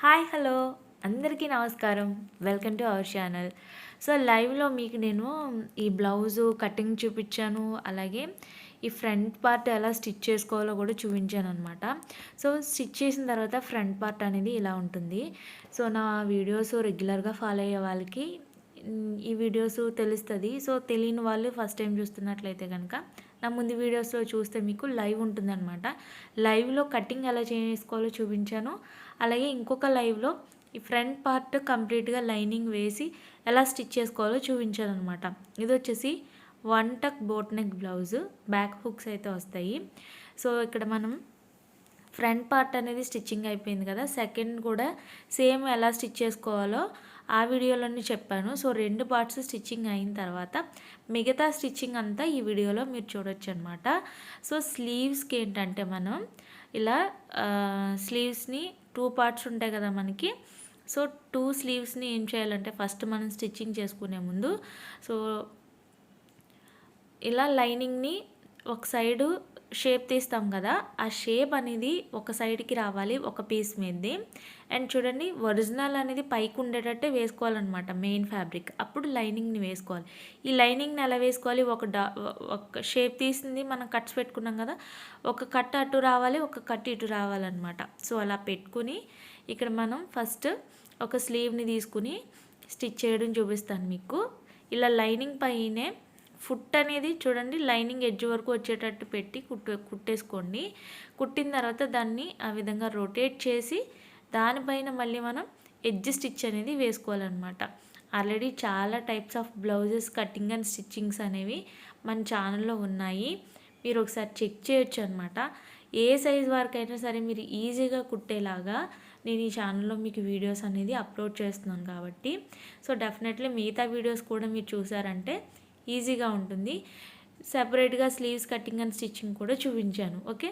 Hi hello అందరికీ నమస్కారం. Welcome to our channel. So లైవ్లో మీకు నేను ఈ బ్లౌజు కటింగ్ చూపించాను. అలాగే ఈ ఫ్రంట్ పార్ట్ ఎలా స్టిచ్ చేసుకోవాలో కూడా చూపించాను అనమాట. సో స్టిచ్ చేసిన తర్వాత ఫ్రంట్ పార్ట్ అనేది ఇలా ఉంటుంది. సో నా వీడియోస్ రెగ్యులర్గా ఫాలో అయ్యే వాళ్ళకి ఈ వీడియోస్ తెలుస్తుంది. సో తెలియని వాళ్ళు ఫస్ట్ టైం చూస్తున్నట్లయితే కనుక నా ముందు వీడియోస్లో చూస్తే మీకు లైవ్ ఉంటుందన్నమాట. లైవ్లో కటింగ్ ఎలా చేసుకోవాలో చూపించాను. అలాగే ఇంకొక లైవ్లో ఈ ఫ్రంట్ పార్ట్ కంప్లీట్గా లైనింగ్ వేసి ఎలా స్టిచ్ చేసుకోవాలో చూపించాను అనమాట. ఇది వచ్చేసి 1 టక్ boat neck blouse, back hooks అయితే వస్తాయి. సో ఇక్కడ మనం ఫ్రంట్ పార్ట్ అనేది స్టిచ్చింగ్ అయిపోయింది కదా, సెకండ్ కూడా సేమ్ ఎలా స్టిచ్ చేసుకోవాలో ఆ వీడియోలోనే చెప్పాను. సో 2 పార్ట్స్ స్టిచ్చింగ్ అయిన తర్వాత మిగతా స్టిచ్చింగ్ అంతా ఈ వీడియోలో మీరు చూడొచ్చు అనమాట. సో స్లీవ్స్కి ఏంటంటే మనం ఇలా స్లీవ్స్ని 2 పార్ట్స్ ఉంటాయి కదా మనకి. సో 2 స్లీవ్స్ని ఏం చేయాలంటే ఫస్ట్ మనం స్టిచ్చింగ్ చేసుకునే ముందు సో ఇలా లైనింగ్ని ఒక సైడు షేప్ తీస్తాం కదా, ఆ షేప్ అనేది ఒక సైడ్కి రావాలి ఒక పీస్ మీదది. అండ్ చూడండి, ఒరిజినల్ అనేది పైకి ఉండేటట్టే వేసుకోవాలన్నమాట మెయిన్ ఫ్యాబ్రిక్. అప్పుడు లైనింగ్ని వేసుకోవాలి. ఈ లైనింగ్ని ఎలా వేసుకోవాలి, ఒక షేప్ తీసింది మనం కట్స్ పెట్టుకున్నాం కదా, ఒక కట్ అటు రావాలి, ఒక కట్ ఇటు రావాలన్నమాట. సో అలా పెట్టుకుని ఇక్కడ మనం ఫస్ట్ ఒక స్లీవ్ని తీసుకుని స్టిచ్ చేయడం చూపిస్తాను మీకు. ఇలా లైనింగ్ పైనే ఫుట్ అనేది చూడండి లైనింగ్ ఎడ్జ్ వరకు వచ్చేటట్టు పెట్టి కుట్టేసుకోండి. కుట్టిన తర్వాత దాన్ని ఆ విధంగా రొటేట్ చేసి దానిపైన మళ్ళీ మనం ఎడ్జ్ స్టిచ్ అనేది వేసుకోవాలన్నమాట. ఆల్రెడీ చాలా types of blouses cutting and stitchings అనేవి మన ఛానల్లో ఉన్నాయి, మీరు ఒకసారి చెక్ చేయొచ్చు అనమాట. ఏ సైజ్ వరకైనా సరే మీరు ఈజీగా కుట్టేలాగా నేను ఈ ఛానల్లో మీకు వీడియోస్ అనేది అప్లోడ్ చేస్తున్నాను కాబట్టి సో డెఫినెట్లీ మిగతా వీడియోస్ కూడా మీరు చూసారంటే ఈజీగా ఉంటుంది. సెపరేట్గా స్లీవ్స్ కటింగ్ అండ్ స్టిచ్చింగ్ కూడా చూపించాను. ఓకే,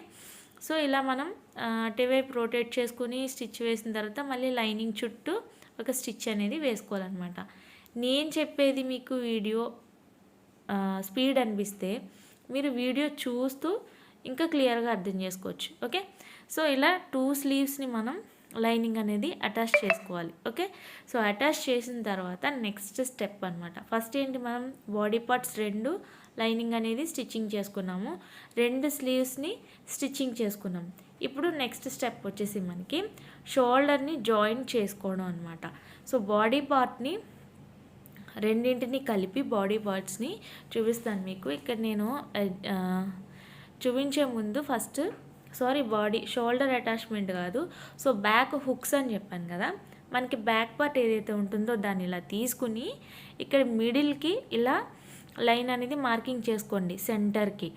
సో ఇలా మనం అటువైపు రొటేట్ చేసుకుని స్టిచ్ వేసిన తర్వాత మళ్ళీ లైనింగ్ చుట్టూ ఒక స్టిచ్ అనేది వేసుకోవాలన్నమాట. నేను చెప్పేది మీకు వీడియో స్పీడ్ అనిపిస్తే మీరు వీడియో చూస్తూ ఇంకా క్లియర్గా అర్థం చేసుకోవచ్చు. ఓకే, సో ఇలా 2 స్లీవ్స్ని మనం లైనింగ్ అనేది అటాచ్ చేసుకోవాలి. ఓకే, సో అటాచ్ చేసిన తర్వాత నెక్స్ట్ స్టెప్ అనమాట. ఫస్ట్ ఏంటి, మనం బాడీ పార్ట్స్ 2 లైనింగ్ అనేది స్టిచ్చింగ్ చేసుకున్నాము, 2 స్లీవ్స్ని స్టిచ్చింగ్ చేసుకున్నాము. ఇప్పుడు నెక్స్ట్ స్టెప్ వచ్చేసి మనకి షోల్డర్ని జాయింట్ చేసుకోవడం అనమాట. సో బాడీ పార్ట్ని రెండింటిని కలిపి బాడీ పార్ట్స్ని చూపిస్తాను మీకు. ఇక్కడ నేను చూపించే ముందు ఫస్ట్ బాడీ షోల్డర్ అటాచ్మెంట్ కాదు, సో బ్యాక్ హుక్స్ అని చెప్పాను కదా, మనకి బ్యాక్ పార్ట్ ఏదైతే ఉంటుందో దాన్ని ఇలా తీసుకుని ఇక్కడ మిడిల్కి ఇలా లైన్ అనేది మార్కింగ్ చేసుకోండి సెంటర్కి.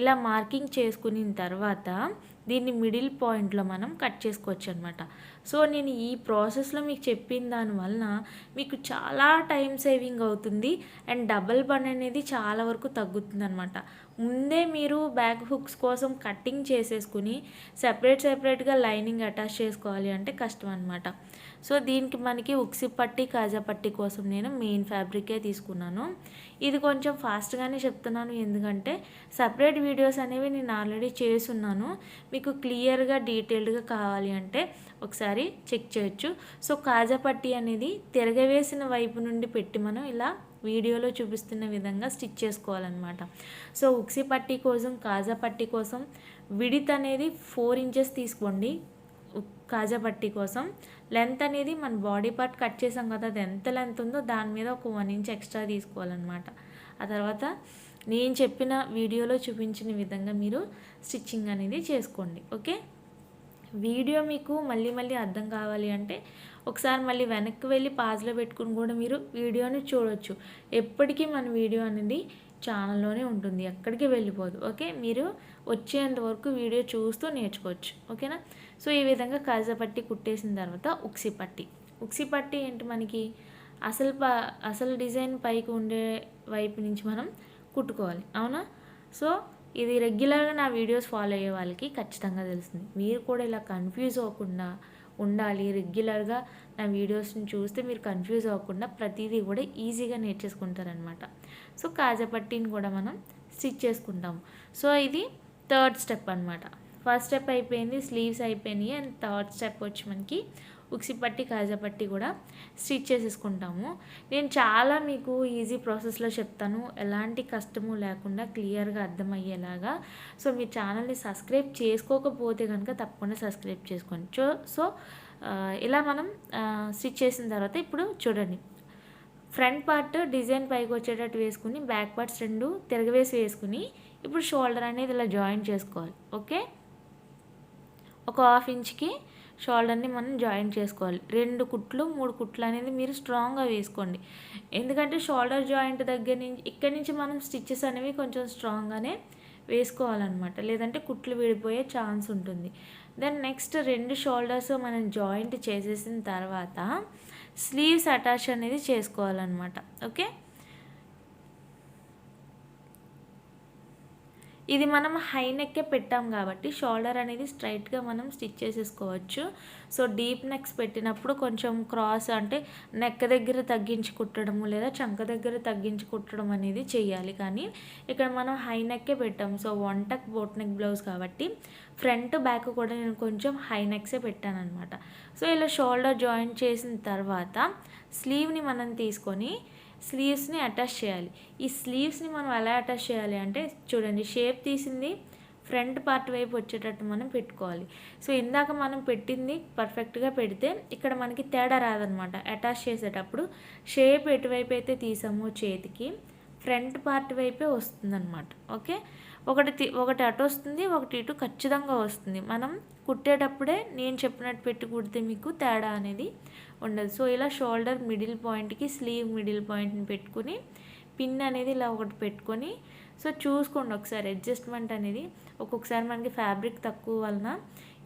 ఇలా మార్కింగ్ చేసుకున్న తర్వాత దీన్ని మిడిల్ పాయింట్లో మనం కట్ చేసుకోవచ్చు అనమాట. సో నేను ఈ ప్రాసెస్లో మీకు చెప్పిన దానివలన మీకు చాలా టైం సేవింగ్ అవుతుంది అండ్ డబల్ పని అనేది చాలా వరకు తగ్గుతుంది అనమాట. ముందే మీరు బ్యాక్ హుక్స్ కోసం కటింగ్ చేసేసుకుని సెపరేట్గా లైనింగ్ అటాచ్ చేసుకోవాలి అంటే కష్టం అనమాట. సో దీనికి మనకి ఉక్సి పట్టి కాజా పట్టి కోసం నేను మెయిన్ ఫ్యాబ్రికే తీసుకున్నాను. ఇది కొంచెం ఫాస్ట్గానే చెప్తున్నాను ఎందుకంటే సపరేట్ వీడియోస్ అనేవి నేను ఆల్రెడీ చేసున్నాను. మీకు క్లియర్గా డీటెయిల్డ్గా కావాలి అంటే ఒకసారి చెక్ చేయొచ్చు. సో కాజా పట్టి అనేది తిరగవేసిన వైపు నుండి పెట్టి మనం ఇలా వీడియోలో చూపిస్తున్న విధంగా స్టిచ్ చేసుకోవాలన్నమాట. సో ఉక్సి పట్టి కోసం కాజా పట్టి కోసం విడ్త్ అనేది 4 ఇంచెస్ తీసుకోండి. కాజా పట్టి కోసం లెంత్ అనేది మన బాడీ పార్ట్ కట్ చేసాం కదా, అది ఎంత లెంత్ ఉందో దాని మీద ఒక 1 ఇంచ్ ఎక్స్ట్రా తీసుకోవాలన్నమాట. ఆ తర్వాత నేను చెప్పిన వీడియోలో చూపించిన విధంగా మీరు స్టిచ్చింగ్ అనేది చేసుకోండి. ఓకే, వీడియో మీకు మళ్ళీ అర్థం కావాలి అంటే ఒకసారి మళ్ళీ వెనక్కి వెళ్ళి పాజ్లో పెట్టుకుని కూడా మీరు వీడియోని చూడొచ్చు. ఎప్పటికీ మన వీడియో అనేది ఛానల్లోనే ఉంటుంది, ఎక్కడికి వెళ్ళిపోదు. ఓకే, మీరు వచ్చేంత వరకు వీడియో చూస్తూ నేర్చుకోవచ్చు. ఓకేనా, సో ఈ విధంగా కాజా పట్టి కుట్టేసిన తర్వాత ఉక్సి పట్టి ఏంటి, మనకి అసలు డిజైన్ పైకి ఉండే వైపు నుంచి మనం కుట్టుకోవాలి, అవునా. సో ఇది రెగ్యులర్గా నా వీడియోస్ ఫాలో అయ్యే వాళ్ళకి ఖచ్చితంగా తెలుస్తుంది. మీరు కూడా ఇలా కన్ఫ్యూజ్ అవ్వకుండా ఉండాలి, రెగ్యులర్గా నా వీడియోస్ని చూస్తే మీరు కన్ఫ్యూజ్ అవ్వకుండా ప్రతిదీ కూడా ఈజీగా నేర్చేసుకుంటారనమాట. సో కాజా పట్టీని కూడా మనం స్టిచ్ చేసుకుంటాము. సో ఇది 3rd స్టెప్ అనమాట. ఫస్ట్ స్టెప్ అయిపోయింది, స్లీవ్స్ అయిపోయినాయి. అండ్ థర్డ్ స్టెప్ వచ్చి మనకి ఉక్సి పట్టి కాజా పట్టి కూడా స్టిచ్ చేసేసుకుంటాము. నేను చాలా మీకు ఈజీ ప్రాసెస్లో చెప్తాను, ఎలాంటి కష్టము లేకుండా క్లియర్గా అర్థమయ్యేలాగా. సో మీ ఛానల్ని సబ్స్క్రైబ్ చేసుకోకపోతే కనుక తప్పకుండా సబ్స్క్రైబ్ చేసుకోండి. సో ఇలా మనం స్టిచ్ చేసిన తర్వాత ఇప్పుడు చూడండి, ఫ్రంట్ పార్ట్ డిజైన్ పైకి వచ్చేటట్టు వేసుకుని బ్యాక్ పార్ట్స్ రెండు తిరగవేసి వేసుకుని ఇప్పుడు షోల్డర్ అనేది ఇలా జాయిన్ చేసుకోవాలి. ఓకే, ఒక 1/2 ఇంచ్కి షోల్డర్ని మనం జాయిన్ చేసుకోవాలి. 2 కుట్లు 3 కుట్లు అనేది మీరు స్ట్రాంగ్గా వేసుకోండి. ఎందుకంటే షోల్డర్ జాయింట్ దగ్గర నుంచి ఇక్కడి నుంచి మనం స్టిచ్చెస్ అనేవి కొంచెం స్ట్రాంగ్గానే వేసుకోవాలన్నమాట, లేదంటే కుట్లు విడిపోయే ఛాన్స్ ఉంటుంది. దెన్ నెక్స్ట్ 2 షోల్డర్స్ మనం జాయింట్ చేసేసిన తర్వాత స్లీవ్స్ అటాచ్ అనేది చేసుకోవాలన్నమాట. ఓకే, ఇది మనం హై నెక్కే పెట్టాం కాబట్టి షోల్డర్ అనేది స్ట్రైట్గా మనం స్టిచ్ చేసేసుకోవచ్చు. సో డీప్ నెక్స్ పెట్టినప్పుడు కొంచెం క్రాస్ అంటే నెక్ దగ్గర తగ్గించి కుట్టడము లేదా చంక దగ్గర తగ్గించి కుట్టడం అనేది చేయాలి. కానీ ఇక్కడ మనం హై నెక్కే పెట్టాం. సో 1 టక్ బోట్ నెక్ బ్లౌజ్ కాబట్టి ఫ్రంట్ బ్యాక్ కూడా నేను కొంచెం హై నెక్సే పెట్టాను అనమాట. సో ఇలా షోల్డర్ జాయిన్ చేసిన తర్వాత స్లీవ్ని మనం తీసుకొని స్లీవ్స్ని అటాచ్ చేయాలి. ఈ స్లీవ్స్ని మనం ఎలా అటాచ్ చేయాలి అంటే చూడండి, షేప్ తీసింది ఫ్రంట్ పార్ట్ వైపు వచ్చేటట్టు మనం పెట్టుకోవాలి. సో ఇందాక మనం పెట్టింది పర్ఫెక్ట్గా పెడితే ఇక్కడ మనకి తేడా రాదనమాట. అటాచ్ చేసేటప్పుడు షేప్ ఎటువైపు అయితే తీసామో చేతికి ఫ్రంట్ పార్ట్ వైపే వస్తుందన్నమాట. ఓకే, ఒకటి అటు వస్తుంది, ఒకటి ఇటు ఖచ్చితంగా వస్తుంది. మనం కుట్టేటప్పుడే నేను చెప్పినట్టు పెట్టి కుడితే మీకు తేడా అనేది ఉండదు. సో ఇలా షోల్డర్ మిడిల్ పాయింట్కి స్లీవ్ మిడిల్ పాయింట్ని పెట్టుకుని పిన్ అనేది ఇలా ఒకటి పెట్టుకొని సో చూసుకోండి ఒకసారి అడ్జస్ట్మెంట్ అనేది. ఒక్కొక్కసారి మనకి ఫ్యాబ్రిక్ తక్కువ వలన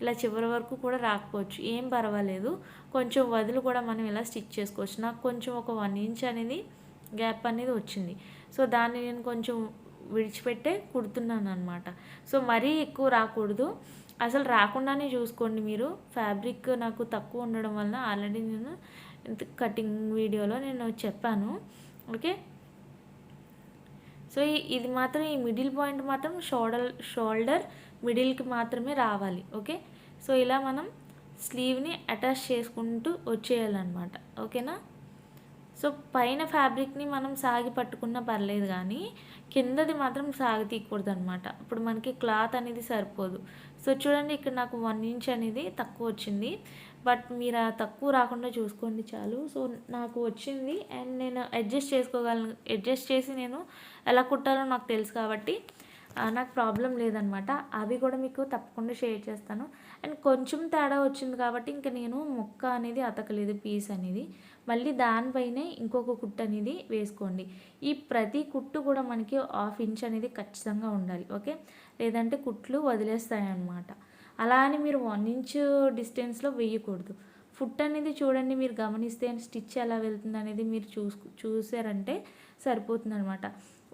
ఇలా చివరి వరకు కూడా రాకపోవచ్చు, ఏం పర్వాలేదు, కొంచెం వదిలి కూడా మనం ఇలా స్టిచ్ చేసుకోవచ్చు. నాకు కొంచెం ఒక 1 ఇంచ్ అనేది గ్యాప్ అనేది వచ్చింది. సో దాన్ని నేను కొంచెం విడిచిపెట్టే కుడుతున్నాను అనమాట. సో మరీ ఎక్కువ రాకూడదు, అసలు రాకుండానే చూసుకోండి మీరు. ఫ్యాబ్రిక్ నాకు తక్కువ ఉండడం వలన ఆల్రెడీ నేను కటింగ్ వీడియోలో నేను చెప్పాను. ఓకే, సో ఇది మాత్రం ఈ మిడిల్ పాయింట్ మాత్రం షోల్డర్ మిడిల్కి మాత్రమే రావాలి. ఓకే, సో ఇలా మనం స్లీవ్ని అటాచ్ చేసుకుంటూ వచ్చేయాలన్నమాట. ఓకేనా, సో పైన ఫ్యాబ్రిక్ని మనం సాగి పట్టుకున్నా పర్లేదు, కానీ కిందది మాత్రం సాగి తీయకూడదు అనమాట. ఇప్పుడు మనకి క్లాత్ అనేది సరిపోదు. సో చూడండి, ఇక్కడ నాకు 1 ఇంచ్ అనేది తక్కువ వచ్చింది, బట్ మీరు తక్కువ రాకుండా చూసుకోండి చాలు. సో నాకు వచ్చింది అండ్ నేను అడ్జస్ట్ చేసుకోగలను. అడ్జస్ట్ చేసి నేను ఎలా కుట్టాలో నాకు తెలుసు కాబట్టి నాకు ప్రాబ్లం లేదనమాట. అవి కూడా మీకు తప్పకుండా షేర్ చేస్తాను. అండ్ కొంచెం తేడా వచ్చింది కాబట్టి ఇంకా నేను ముక్క అనేది అతకలేదు, పీస్ అనేది. మళ్ళీ దానిపైనే ఇంకొక కుట్టు అనేది వేసుకోండి. ఈ ప్రతి కుట్టు కూడా మనకి 1/2 ఇంచ్ అనేది ఖచ్చితంగా ఉండాలి. ఓకే, లేదంటే కుట్లు వదిలేస్తాయి అన్నమాట. అలా అని మీరు 1 ఇంచ్ డిస్టెన్స్లో వేయకూడదు. ఫుట్ అనేది చూడండి, మీరు గమనిస్తే స్టిచ్ ఎలా వెళ్తుంది అనేది మీరు చూసారంటే సరిపోతుంది అనమాట.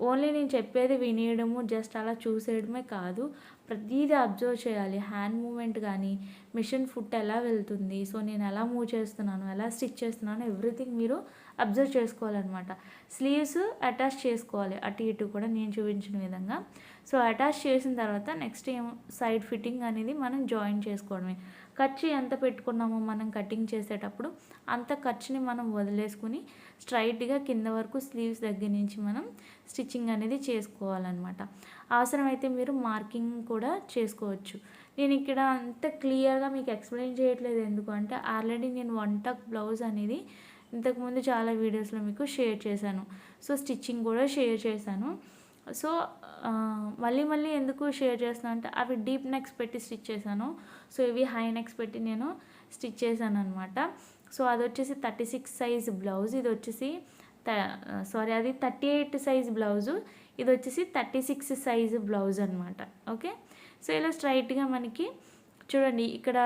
ఓన్లీ నేను చెప్పేది వినేయడము జస్ట్ అలా చూసేయడమే కాదు, ప్రతిదీ అబ్జర్వ్ చేయాలి. హ్యాండ్ మూమెంట్ కానీ మిషన్ ఫుట్ ఎలా వెళ్తుంది, సో నేను ఎలా మూవ్ చేస్తున్నాను, ఎలా స్టిచ్ చేస్తున్నాను, ఎవ్రీథింగ్ మీరు అబ్జర్వ్ చేసుకోవాలన్నమాట. స్లీవ్స్ అటాచ్ చేసుకోవాలి అటు ఇటు కూడా నేను చూపించిన విధంగా. సో అటాచ్ చేసిన తర్వాత నెక్స్ట్ సైడ్ ఫిట్టింగ్ అనేది మనం జాయిన్ చేసుకోవడమే. ఖర్చు ఎంత పెట్టుకున్నామో మనం కటింగ్ చేసేటప్పుడు అంత ఖర్చుని మనం వదిలేసుకుని స్ట్రైట్గా కింద వరకు స్లీవ్స్ దగ్గర నుంచి మనం స్టిచ్చింగ్ అనేది చేసుకోవాలన్నమాట. అవసరమైతే మీరు మార్కింగ్ కూడా చేసుకోవచ్చు. నేను ఇక్కడ అంత క్లియర్గా మీకు ఎక్స్ప్లెయిన్ చేయట్లేదు, ఎందుకు అంటే ఆల్రెడీ నేను 1 టక్ బ్లౌజ్ అనేది ఇంతకుముందు చాలా వీడియోస్లో మీకు షేర్ చేశాను. సో స్టిచ్చింగ్ కూడా షేర్ చేశాను. సో మళ్ళీ ఎందుకు షేర్ చేస్తాను అంటే అవి డీప్ నెక్స్ పెట్టి స్టిచ్ చేశాను. సో ఇవి హై నెక్స్ పెట్టి నేను స్టిచ్ చేశాను అనమాట. సో అది వచ్చేసి 36 సైజ్ బ్లౌజ్, ఇది వచ్చేసి అది 38 సైజ్ బ్లౌజు, ఇది వచ్చేసి 36 సైజు బ్లౌజ్ అనమాట. ఓకే, సో ఇలా స్ట్రైట్గా మనకి చూడండి ఇక్కడ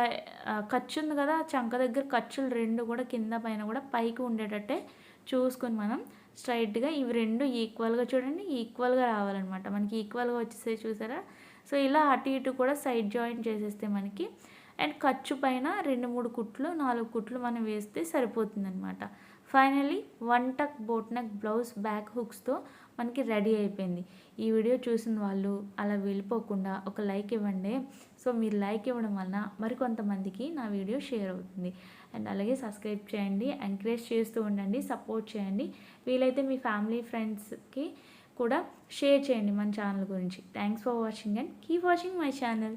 ఖర్చు ఉంది కదా, చంక దగ్గర ఖర్చులు 2 కూడా కింద పైన కూడా పైకి ఉండేటట్టే చూసుకొని మనం స్ట్రైట్గా ఇవి 2 ఈక్వల్గా చూడండి, ఈక్వల్గా రావాలన్నమాట. మనకి ఈక్వల్గా వచ్చేసే చూసారా. సో ఇలా అటు ఇటు కూడా సైడ్ జాయిన్ చేసేస్తే మనకి అండ్ ఖర్చు పైన 2-3 కుట్లు 4 కుట్లు మనం వేస్తే సరిపోతుందన్నమాట. ఫైనల్లీ 1 టక్ బోట్ నెక్ బ్లౌజ్ బ్యాక్ హుక్స్తో మనకి రెడీ అయిపోయింది. ఈ వీడియో చూసిన వాళ్ళు అలా వెళ్ళిపోకుండా ఒక లైక్ ఇవ్వండి. సో మీరు లైక్ ఇవ్వడం వలన మరికొంతమందికి నా వీడియో షేర్ అవుతుంది. అండ్ అలాగే సబ్స్క్రైబ్ చేయండి, ఎంకరేజ్ చేస్తూ ఉండండి, సపోర్ట్ చేయండి. వీలైతే మీ ఫ్యామిలీ ఫ్రెండ్స్కి కూడా షేర్ చేయండి మన ఛానల్ గురించి. Thanks for watching and keep watching my channel.